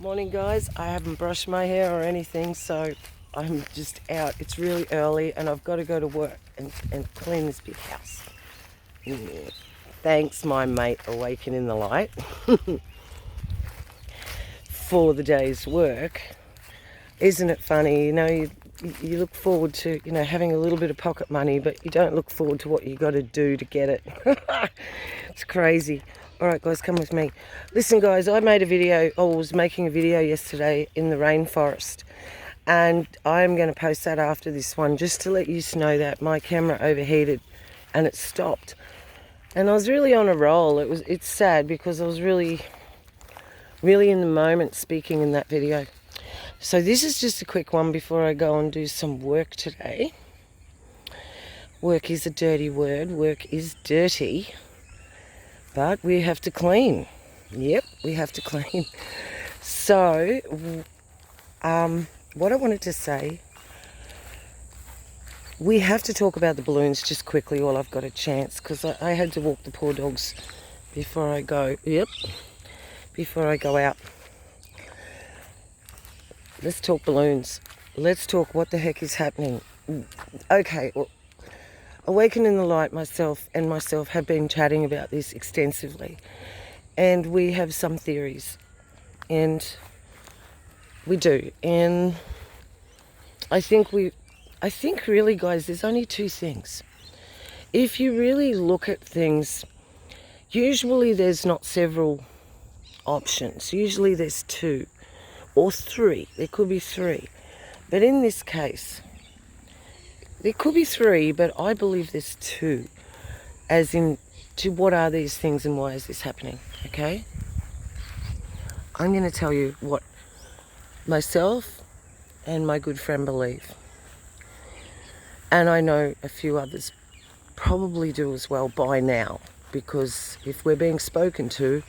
Morning guys, I haven't brushed my hair or anything, so I'm just out. It's really early and I've got to go to work and clean this big house. Thanks my mate Awaken in the Light for the day's work. Isn't it funny, you look forward to, having a little bit of pocket money, but you don't look forward to what you got to do to get it. It's crazy. All right, guys, come with me. Listen, guys, I was making a video yesterday in the rainforest, and I'm going to post that after this one, just to let you know that my camera overheated and it stopped. And I was really on a roll. It's sad because I was really in the moment speaking in that video. So this is just a quick one before I go and do some work today. Work is a dirty word. Work is dirty. But we have to clean. Yep, we have to clean. So, what I wanted to say, we have to talk about the balloons just quickly while I've got a chance, because I had to walk the poor dogs before I go. Before I go out. Let's talk balloons. Let's talk what the heck is happening. Okay, well, Awaken in the Light, myself have been chatting about this extensively, and we have some theories, and we do. And I think really, guys, there's only two things. If you really look at things, usually there's not several options. Usually there's two or three. There could be three, but in this case, there could be three, but I believe there's two, as in to what are these things and why is this happening, okay? I'm going to tell you what myself and my good friend believe. And I know a few others probably do as well by now, because if we're being spoken to,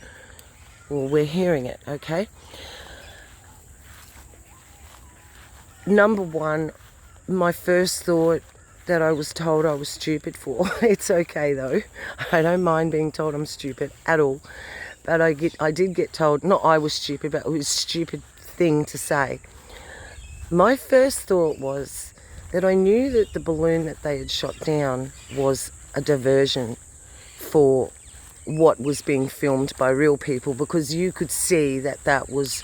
well, we're hearing it, okay? Number one, my first thought that I was told I was stupid for. It's okay though. I don't mind being told I'm stupid at all. But I did get told, not I was stupid, but it was a stupid thing to say. My first thought was that I knew that the balloon that they had shot down was a diversion for what was being filmed by real people, because you could see that that was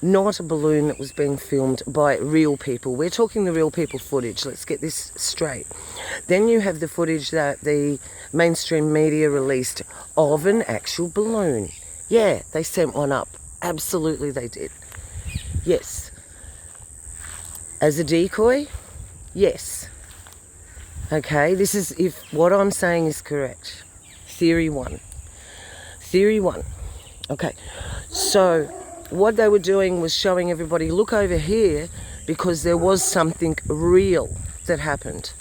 not a balloon that was being filmed by real people. We're talking the real people footage. Let's get this straight. Then you have the footage that the mainstream media released of an actual balloon. Yeah, they sent one up. Absolutely they did. Yes. As a decoy? Yes. Okay, this is if what I'm saying is correct. Theory one. Theory one. Okay, so what they were doing was showing everybody, look over here, because there was something real that happened.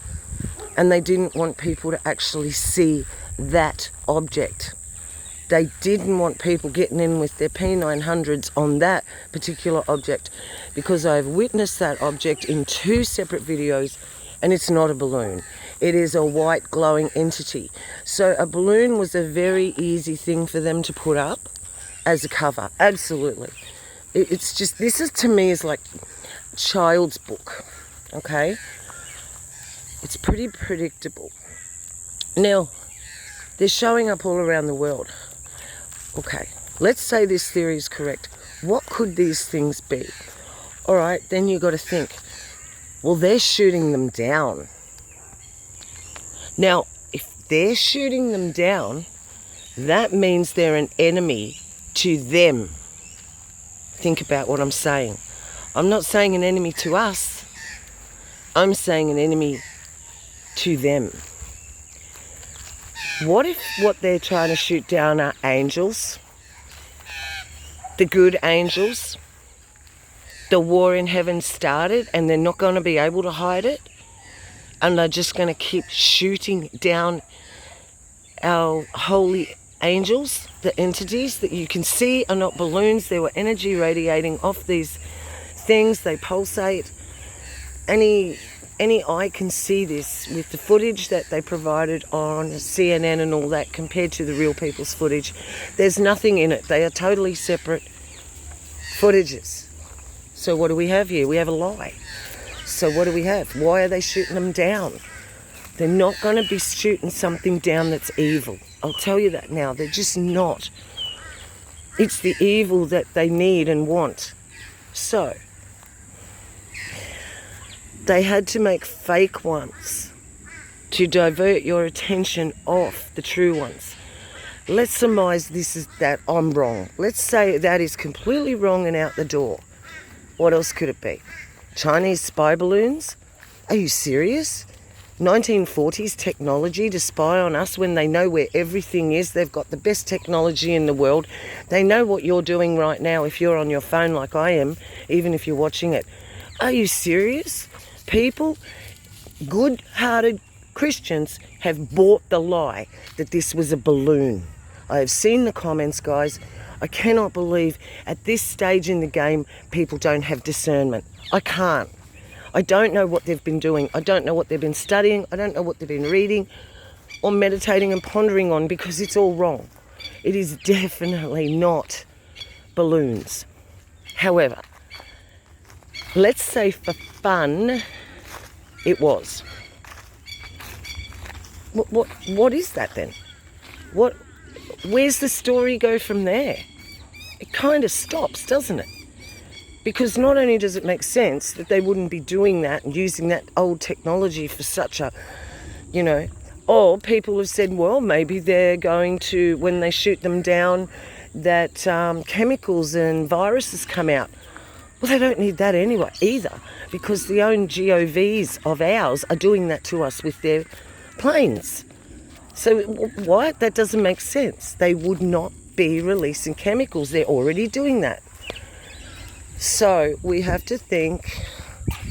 And they didn't want people to actually see that object. They didn't want people getting in with their P900s on that particular object, because I've witnessed that object in two separate videos, and it's not a balloon. It is a white glowing entity. So a balloon was a very easy thing for them to put up as a cover. Absolutely. It's just, this is to me is like child's book, okay? It's pretty predictable. Now, they're showing up all around the world. Okay, let's say this theory is correct. What could these things be? All right, then you got to think, well, they're shooting them down. Now, if they're shooting them down, that means they're an enemy to them. Think about what I'm saying. I'm not saying an enemy to us. I'm saying an enemy to them. What if what they're trying to shoot down are angels? The good angels? The war in heaven started and they're not going to be able to hide it? And they're just going to keep shooting down our holy angels, the entities that you can see are not balloons. There were energy radiating off these things. They pulsate. Any eye can see this with the footage that they provided on CNN and all that, compared to the real people's footage. There's nothing in it. They are totally separate footages. So what do we have here? We have a lie. So what do we have? Why are they shooting them down? They're not going to be shooting something down that's evil. I'll tell you that now. They're just not. It's the evil that they need and want. So they had to make fake ones to divert your attention off the true ones. Let's surmise this is that I'm wrong. Let's say that is completely wrong and out the door. What else could it be? Chinese spy balloons? Are you serious? 1940s technology to spy on us when they know where everything is. They've got the best technology in the world. They know what you're doing right now if you're on your phone like I am, even if you're watching it. Are you serious? People, good-hearted Christians have bought the lie that this was a balloon. I have seen the comments, guys. I cannot believe at this stage in the game people don't have discernment. I can't. I don't know what they've been doing. I don't know what they've been studying. I don't know what they've been reading or meditating and pondering on, because it's all wrong. It is definitely not balloons. However, let's say for fun it was. What is that then? Where's the story go from there? It kind of stops, doesn't it? Because not only does it make sense that they wouldn't be doing that and using that old technology for such a, or people have said, well, maybe they're going to, when they shoot them down, that chemicals and viruses come out. Well, they don't need that anyway either, because the own GOVs of ours are doing that to us with their planes. So why? That doesn't make sense. They would not be releasing chemicals. They're already doing that. So we have to think,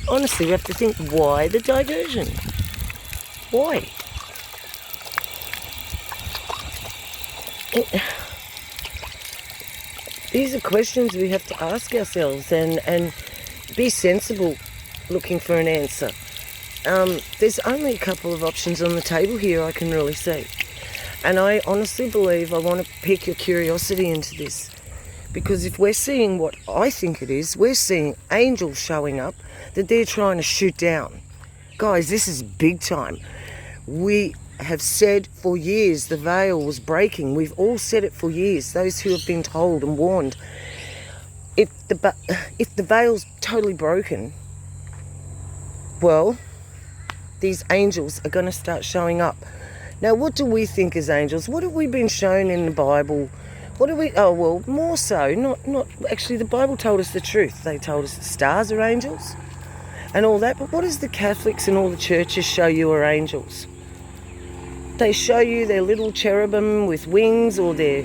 honestly, we have to think, why the diversion? Why? These are questions we have to ask ourselves and be sensible looking for an answer. There's only a couple of options on the table here I can really see. And I honestly believe I want to pique your curiosity into this. Because if we're seeing what I think it is, we're seeing angels showing up that they're trying to shoot down. Guys, this is big time. We have said for years the veil was breaking. We've all said it for years, those who have been told and warned. If the veil's totally broken, well, these angels are going to start showing up. Now, what do we think as angels? What have we been shown in the Bible? More so, not actually, the Bible told us the truth. They told us the stars are angels and all that, but what does the Catholics and all the churches show you are angels? They show you they're little cherubim with wings, or they're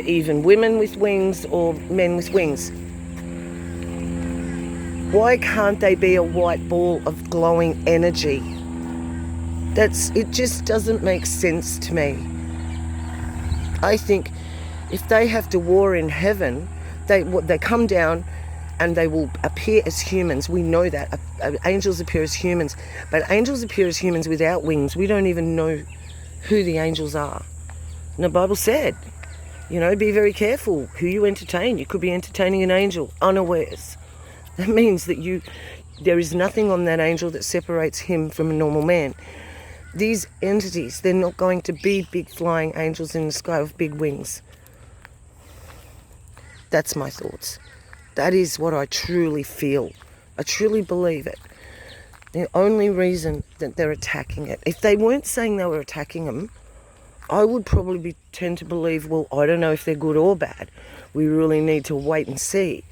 even women with wings or men with wings. Why can't they be a white ball of glowing energy? It just doesn't make sense to me. I think if they have to war in heaven, they come down and they will appear as humans. We know that. Angels appear as humans. But angels appear as humans without wings. We don't even know who the angels are. And the Bible said, be very careful who you entertain. You could be entertaining an angel unawares. That means that there is nothing on that angel that separates him from a normal man. These entities, they're not going to be big flying angels in the sky with big wings. That's my thoughts. That is what I truly feel. I truly believe it. The only reason that they're attacking it, if they weren't saying they were attacking them, I would probably tend to believe, well, I don't know if they're good or bad. We really need to wait and see.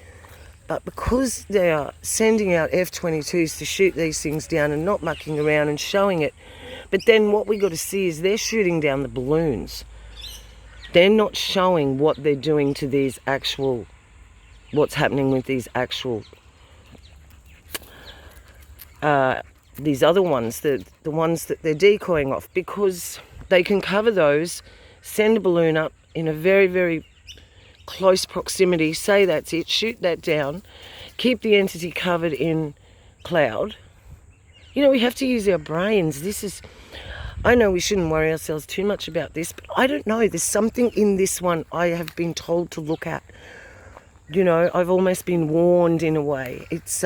But because they are sending out F-22s to shoot these things down and not mucking around and showing it, but then what we got to see is they're shooting down the balloons. They're not showing what they're doing to these actual, what's happening with these actual, these other ones, the ones that they're decoying off, because they can cover those, send a balloon up in a very, very close proximity, say that's it, shoot that down, keep the entity covered in cloud. We have to use our brains. I know we shouldn't worry ourselves too much about this, but I don't know. There's something in this one I have been told to look at. You know, I've almost been warned in a way. It's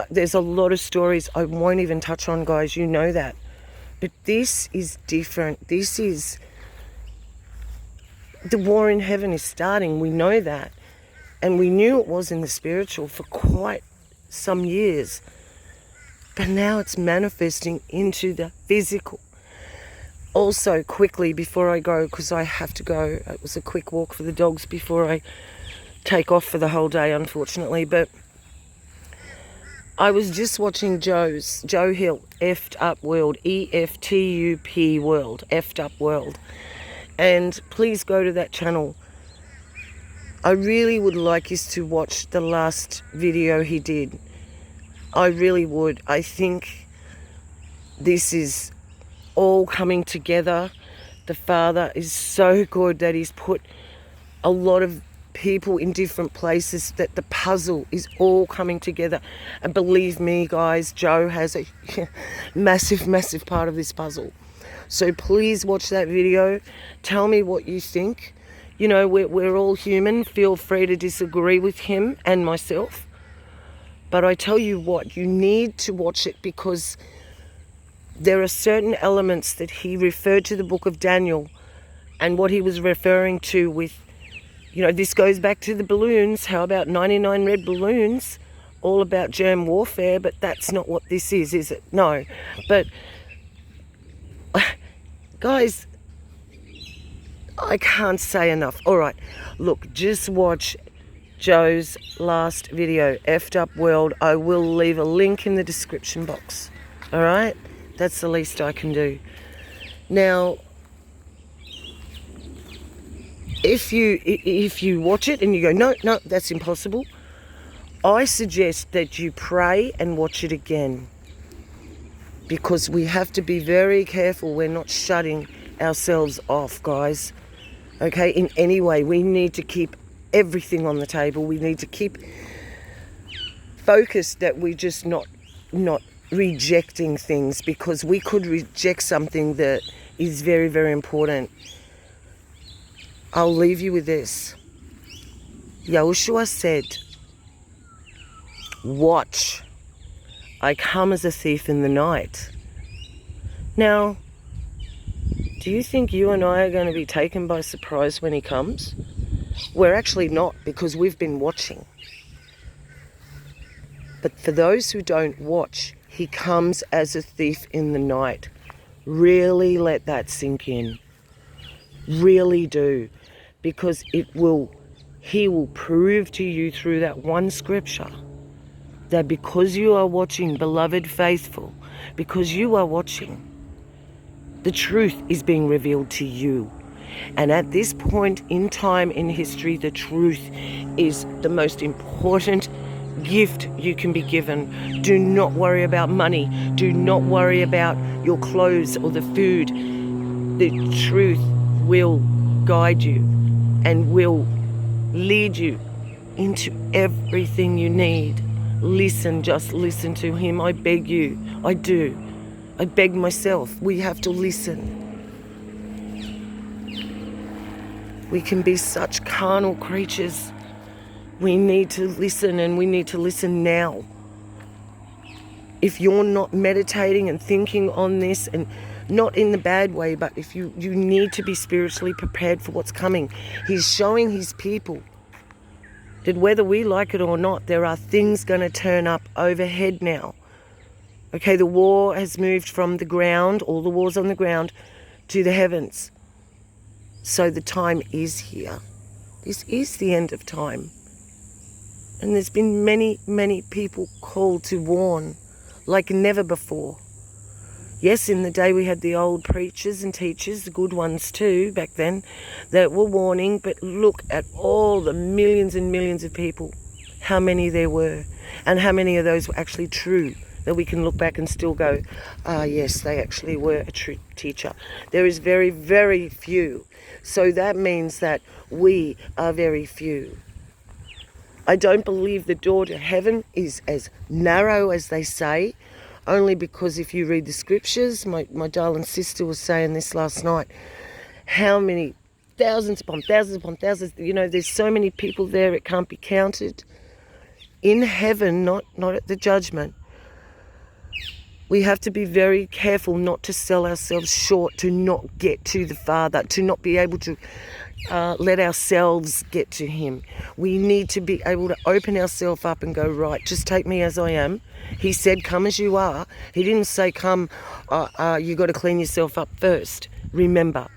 there's a lot of stories I won't even touch on, guys. You know that. But this is different. This is, the war in heaven is starting. We know that. And we knew it was in the spiritual for quite some years. But now it's manifesting into the physical. Also, quickly, before I go, because I have to go, it was a quick walk for the dogs before I take off for the whole day, unfortunately. But I was just watching Joe Hill, Effed Up World, EFTUP World, Effed Up World. And please go to that channel. I really would like you to watch the last video he did. I really would. I think this is all coming together. The Father is so good that he's put a lot of people in different places, that the puzzle is all coming together. And believe me, guys, Joe has a massive part of this puzzle. So please watch that video. Tell me what you think. You know, we're all human. Feel free to disagree with him and myself. But I tell you what, you need to watch it, because there are certain elements that he referred to the book of Daniel and what he was referring to with, you know, this goes back to the balloons. How about 99 red balloons? All about germ warfare, but that's not what this is it? No. But, guys, I can't say enough. All right, look, just watch Joe's last video, Effed Up World. I will leave a link in the description box. All right? That's the least I can do. Now, if you watch it and you go, no, that's impossible, I suggest that you pray and watch it again, because we have to be very careful we're not shutting ourselves off, guys. Okay, in any way, we need to keep everything on the table. We need to keep focused that we're just not rejecting things, because we could reject something that is very important. I'll leave you with this. Yahushua said, watch, I come as a thief in the night. Now, do you think you and I are going to be taken by surprise when he comes? We're actually not, because we've been watching. But for those who don't watch, he comes as a thief in the night. Really let that sink in. Really do. Because he will prove to you through that one scripture that because you are watching, beloved faithful, because you are watching, the truth is being revealed to you. And at this point in time in history, the truth is the most important gift you can be given. Do not worry about money. Do not worry about your clothes or the food. The truth will guide you and will lead you into everything you need. Listen, just listen to him. I beg you. I do. I beg myself. We have to listen. We can be such carnal creatures. We need to listen, and we need to listen now. If you're not meditating and thinking on this, and not in the bad way, but if you need to be spiritually prepared for what's coming. He's showing his people that whether we like it or not, there are things going to turn up overhead now. Okay, the war has moved from the ground, all the wars on the ground, to the heavens. So the time is here. This is the end of time. And there's been many people called to warn like never before. Yes, in the day we had the old preachers and teachers, the good ones too, back then, that were warning, but look at all the millions and millions of people, how many there were, and how many of those were actually true, that we can look back and still go, yes, they actually were a true teacher. There is very, very few. So that means that we are very few. I don't believe the door to heaven is as narrow as they say, only because if you read the scriptures, my darling sister was saying this last night, how many thousands upon thousands upon thousands. You know, there's so many people there, it can't be counted. In heaven, not at the judgment. We have to be very careful not to sell ourselves short, to not get to the Father, to not be able to let ourselves get to him. We need to be able to open ourselves up and go, right, just take me as I am. He said, come as you are. He didn't say, come, you got to clean yourself up first. Remember,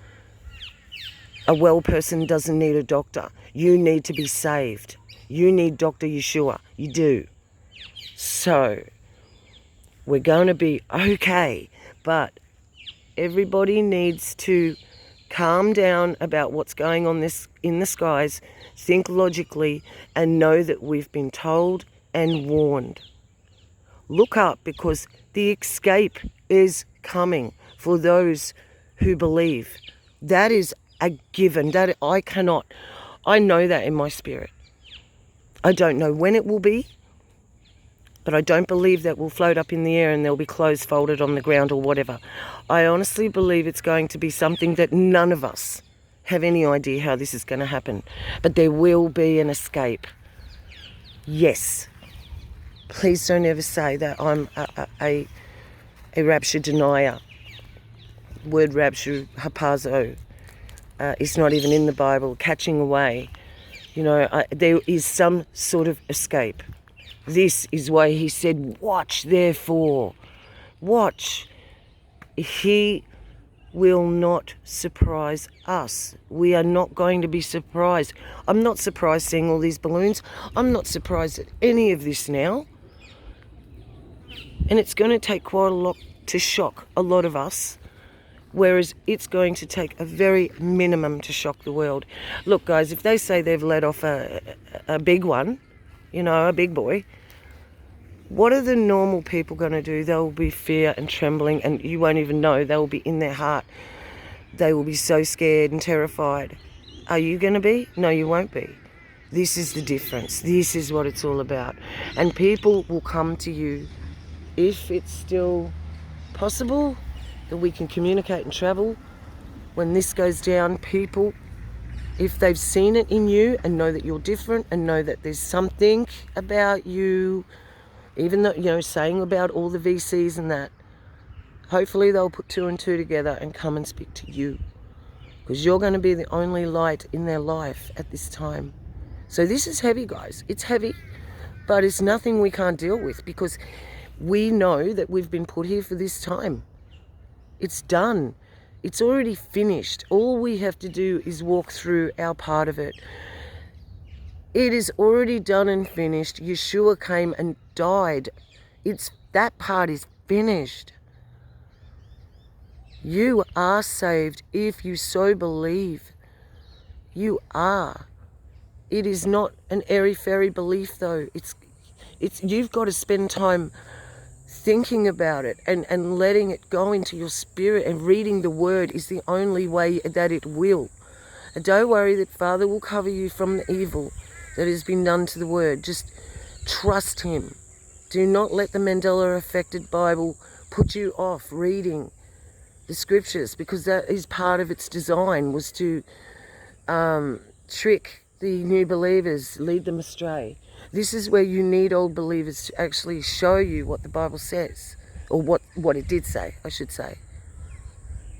a well person doesn't need a doctor. You need to be saved. You need Dr. Yeshua. You do. So, we're going to be okay, but everybody needs to calm down about what's going on in the skies, think logically, and know that we've been told and warned. Look up, because the escape is coming for those who believe. That is a given. That I know that in my spirit. I don't know when it will be, but I don't believe that we'll float up in the air and there'll be clothes folded on the ground or whatever. I honestly believe it's going to be something that none of us have any idea how this is going to happen. But there will be an escape. Yes. Please don't ever say that I'm a rapture denier. Word rapture, hapazo, it's not even in the Bible. Catching away. You know, there is some sort of escape. This is why he said, watch therefore. Watch. He will not surprise us. We are not going to be surprised. I'm not surprised seeing all these balloons. I'm not surprised at any of this now. And it's going to take quite a lot to shock a lot of us, whereas it's going to take a very minimum to shock the world. Look, guys, if they say they've let off a big one, you know, a big boy, what are the normal people going to do? There will be fear and trembling, and you won't even know. They will be in their heart. They will be so scared and terrified. Are you going to be? No, you won't be. This is the difference. This is what it's all about. And people will come to you if it's still possible that we can communicate and travel. When this goes down, people, if they've seen it in you and know that you're different and know that there's something about you, even though, you know, saying about all the VCs and that, hopefully they'll put two and two together and come and speak to you, because you're going to be the only light in their life at this time. So this is heavy, guys. It's heavy, but it's nothing we can't deal with, because we know that we've been put here for this time. It's done. It's already finished. All we have to do is walk through our part of it. It is already done and finished. Yeshua came and died. That part is finished. You are saved if you so believe. You are. It is not an airy-fairy belief, though. It's you've got to spend time thinking about it and letting it go into your spirit, and reading the word is the only way that it will. And don't worry that Father will cover you from the evil that has been done to the word. Just trust him. Do not let the Mandela affected Bible put you off reading the scriptures, because that is part of its design, was to trick the new believers, lead them astray. This is where you need old believers to actually show you what the Bible says, or what it did say, I should say.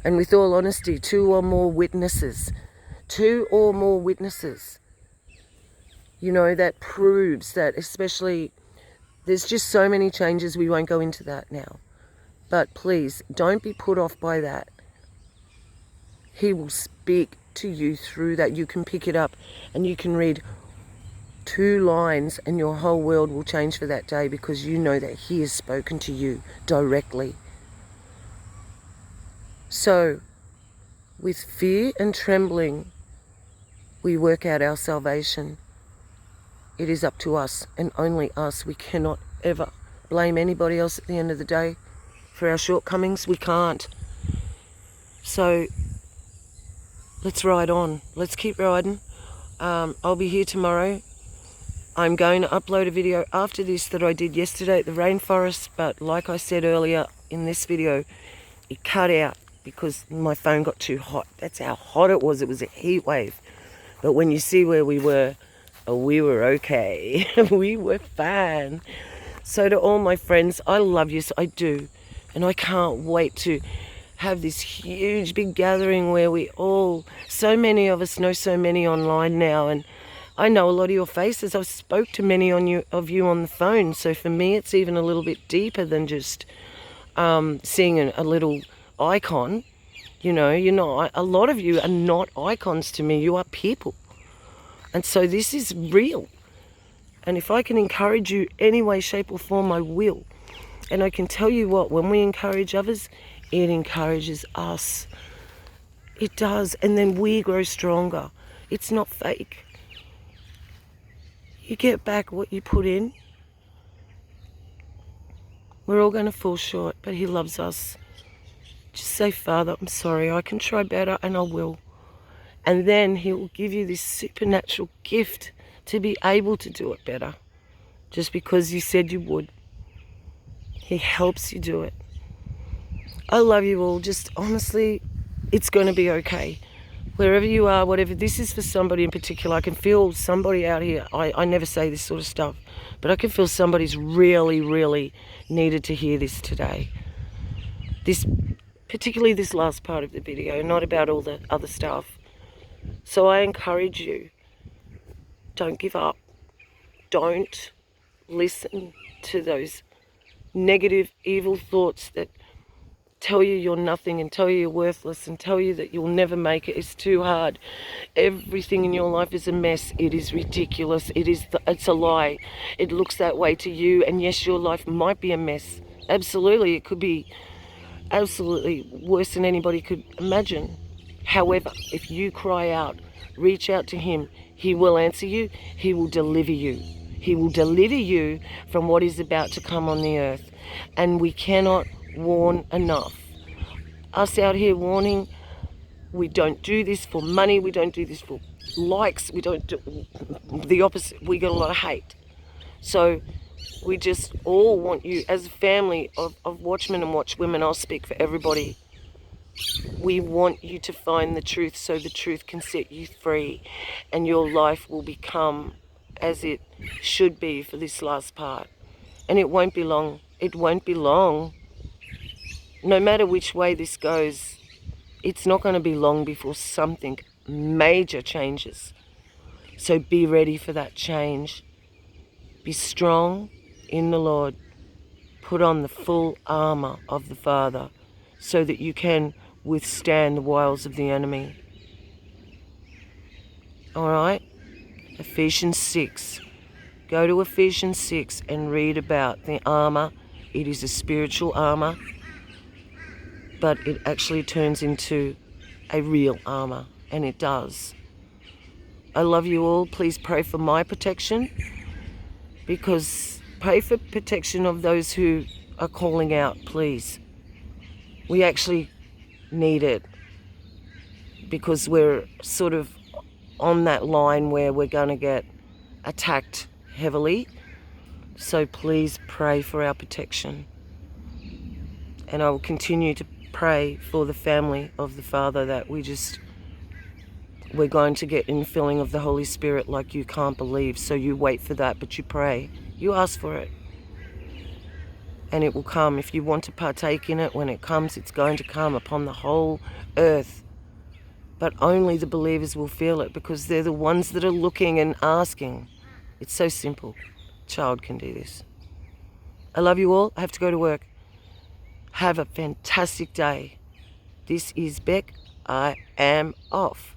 And with all honesty, two or more witnesses, you know, that proves that, especially, there's just so many changes, we won't go into that now. But please, don't be put off by that. He will speak to you through that. You can pick it up and you can read 2 lines and your whole world will change for that day, because you know that he has spoken to you directly. So, with fear and trembling, we work out our salvation. It is up to us and only us. We cannot ever blame anybody else at the end of the day for our shortcomings. We can't. So let's ride on. Let's keep riding. I'll be here tomorrow. I'm going to upload a video after this that I did yesterday at the rainforest, but like I said earlier in this video, it cut out because my phone got too hot. That's how hot it was. It was a heat wave. But when you see where we were okay. We were fine. So to all my friends, I love you, so I do. And I can't wait to have this huge big gathering where we all, so many of us know so many online now, and I know a lot of your faces. I've spoke to many of you on the phone, so for me it's even a little bit deeper than just seeing a little icon. You know, a lot of you are not icons to me. You are people. And so this is real. And if I can encourage you any way, shape or form, I will. And I can tell you what, when we encourage others, it encourages us. It does. And then we grow stronger. It's not fake. You get back what you put in. We're all going to fall short, but he loves us. Just say, Father, I'm sorry, I can try better, and I will. And then he will give you this supernatural gift to be able to do it better. Just because you said you would. He helps you do it. I love you all. Just honestly, it's going to be okay. Wherever you are, whatever, this is for somebody in particular. I can feel somebody out here. I never say this sort of stuff, but I can feel somebody's really, really needed to hear this today. Particularly this last part of the video, not about all the other stuff. So I encourage you, don't give up. Don't listen to those negative, evil thoughts that tell you you're nothing and tell you you're worthless and tell you that you'll never make it. It's too hard. Everything in your life is a mess. It is ridiculous. It's a lie. It looks that way to you, and yes, your life might be a mess. Absolutely, it could be absolutely worse than anybody could imagine. However, if you cry out, reach out to him, he will answer you. He will deliver you. He will deliver you from what is about to come on the earth. And we cannot warn enough. Us out here warning, we don't do this for money, we don't do this for likes, we don't do the opposite. We got a lot of hate. So we just all want you, as a family of watchmen and watchwomen, I'll speak for everybody, we want you to find the truth so the truth can set you free and your life will become as it should be for this last part. And it won't be long. It won't be long. No matter which way this goes, it's not going to be long before something major changes. So be ready for that change. Be strong in the Lord. Put on the full armor of the Father so that you can withstand the wiles of the enemy. All right? Ephesians 6. Go to Ephesians 6 and read about the armor. It is a spiritual armor, but it actually turns into a real armor, and it does. I love you all. Please pray for my protection, because pray for protection of those who are calling out, please. We actually need it, because we're sort of on that line where we're going to get attacked heavily. So please pray for our protection. And I will continue to pray for the family of the Father, that we're going to get infilling of the Holy Spirit like you can't believe. So you wait for that, but you pray. You ask for it. And it will come. If you want to partake in it, when it comes, it's going to come upon the whole earth. But only the believers will feel it, because they're the ones that are looking and asking. It's so simple. A child can do this. I love you all. I have to go to work. Have a fantastic day. This is Beck. I am off.